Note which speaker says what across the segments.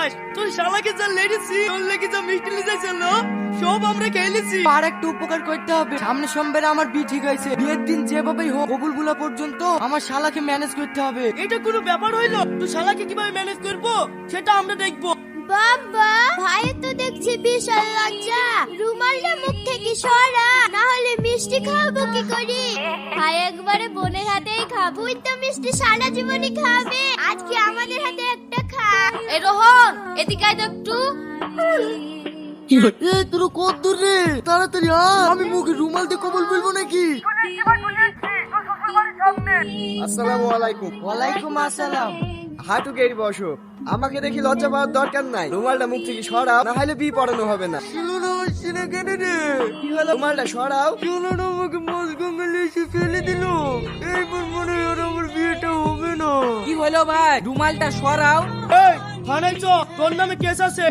Speaker 1: বিশ্বাস তোর শালাকে যা লেড়েছি তোর লেগে যা মিষ্টি লিজেছিল সব আমরা খেয়েছি।
Speaker 2: আর একটু উপকার করতে হবে। সামনে সোমবারে আমার বিয়ে ঠিক হয়েছে, বিয়ের দিন যেভাবেই হোক কবুল গুলা পর্যন্ত আমার শালাকে ম্যানেজ করতে হবে।
Speaker 1: এটা কোনো ব্যাপার হইলো? তুই শালাকে কিভাবে ম্যানেজ করবো সেটা আমরা দেখবো।
Speaker 3: বাবা ভাইয়ের তো দেখছি বিশাল লজ্জা, রুমালটা মুখ থেকে সরা, না হলে মিষ্টি খাবো কি করি? ভাই একবারে বোনের হাতেই খাবো, তুই তো মিষ্টি সারা জীবনই খাবে, আজকে আমাদের হাতে একটা খা।
Speaker 4: এই রোহন এদিকে আয় তো একটু।
Speaker 2: তোর কত দূর রে, তাড়াতাড়ি আয়। আমি মুখে রুমাল দিয়ে কবুল বলবো নাকি?
Speaker 5: আসসালামু আলাইকুম।
Speaker 2: ওয়ালাইকুম আসসালাম।
Speaker 5: হাঁটু গেড়ে বসো, আমাকে দেখি লজ্জা পাওয়ার দরকার নাই। রুমালটা মুখ থেকে সরাও, না হলে বি পড়ানো হবে না।
Speaker 2: শুনুন আমার সিনে কেটে রে।
Speaker 5: কি হলো? রুমালটা সরাও।
Speaker 2: শুনুন আমাকে মাছ গঙ্গালে এসে ফেলে দিল, এইবার মনে হয় আর আমার বিয়েটা হবে না।
Speaker 6: কি হলো ভাই, রুমালটা সরাও।
Speaker 1: এই থানায় চ, তোর নামে কেস আছে।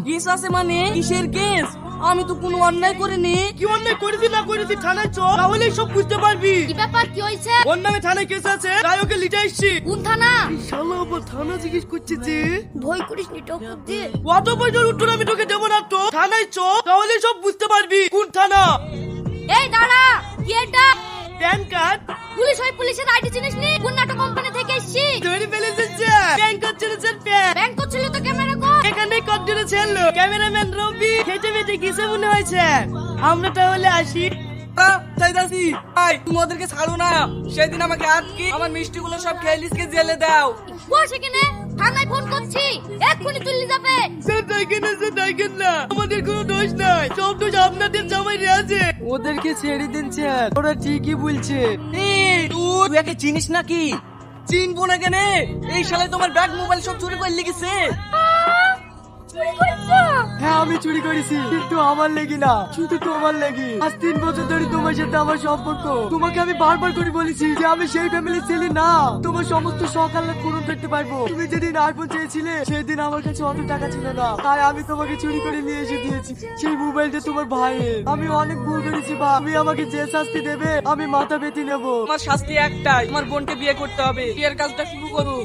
Speaker 6: কেস আছে মানে কিসের কেস? আমি তো কোনো অন্যায় করিনি।
Speaker 1: কি অন্যায় করেছি না করেছি থানায় চ, তাহলেই সব বুঝতে পারবি।
Speaker 4: কি ব্যাপার, কি হয়েছে?
Speaker 1: ওর নামে থানায় কেস আছে, তাই ওকে লিটে এসছি।
Speaker 4: কোন থানা?
Speaker 1: শালা আবার থানা জিজ্ঞেস করছে যে।
Speaker 3: ভয় করিস নি টপক দিয়ে।
Speaker 1: অত পয়সার উত্তর আমি তোকে দেবো না তো। থানায় চ, তাহলেই সব বুঝতে পারবি কোন থানা।
Speaker 4: এই দাঁড়া, কি এটা?
Speaker 1: প্যান কার্ড
Speaker 4: পুলিশ হয়, পুলিশের আইডি চিনিস নি? কর্ণাটক কোম্পানি থেকে এসেছি।
Speaker 1: ধরে ফেলেছে স্যার। প্যান কার্ড ছিল স্যার, প্যান।
Speaker 4: ব্যাংক করছিল তো ক্যামেরা কর।
Speaker 1: এখানে কত জনে ছিল? ক্যামেরাম্যান রবি খেটে মেটে কিসে মনে হয়েছে? আমরা তাহলে আসি।
Speaker 6: চাইতাছি ভাই, তুমি ওদেরকে ছাড়ো না। সেদিন আমাকে আটকে আমার মিষ্টিগুলো সব খেয়ে লিসকে জেলে দাও।
Speaker 4: বস এখানে, থানায় ফোন করছি, এক্ষুনি তুলে যাবে।
Speaker 1: স্যার দেখেন না, স্যার দেখেন না, আমাদের কোনো দোষ নাই, সব দোষ আপনাদের জামাই আছে।
Speaker 2: ওদেরকে ছেড়ে দিন স্যার, ওরা ঠিকই বলছে।
Speaker 6: এই, তুই একে চিনিস নাকি? চিনবো না কেন? এই শালায় তোমার ব্যাগ মোবাইল সব চুরি করে লেগেছে।
Speaker 2: হ্যাঁ আমি চুরি করেছি, কিন্তু আমার লেগে না, শুধু তোমার লেগে। আজ 3 বছর ধরে তোমার সাথে আমার সম্পর্ক। তোমাকে আমি বারবার করে বলেছি যে আমি সেই ফ্যামিলির ছেলে না, তোমার সমস্ত সকাল পূরণ করতে পারবো। তুমি যেদিন আইফোন চেয়েছিলে সেদিন আমার কাছে অত টাকা ছিল না, তাই আমি তোমাকে চুরি করে নিয়ে এসে দিয়েছি। সেই মোবাইলটা তোমার ভাইয়ের। আমি অনেক ভুল করেছি বা আমি আমাকে যে শাস্তি দেবে আমি মাথা পেতে নেবো।
Speaker 6: আমার শাস্তি একটাই, তোমার বোনকে বিয়ে করতে হবে। বিয়ের কাজটা শুরু করো।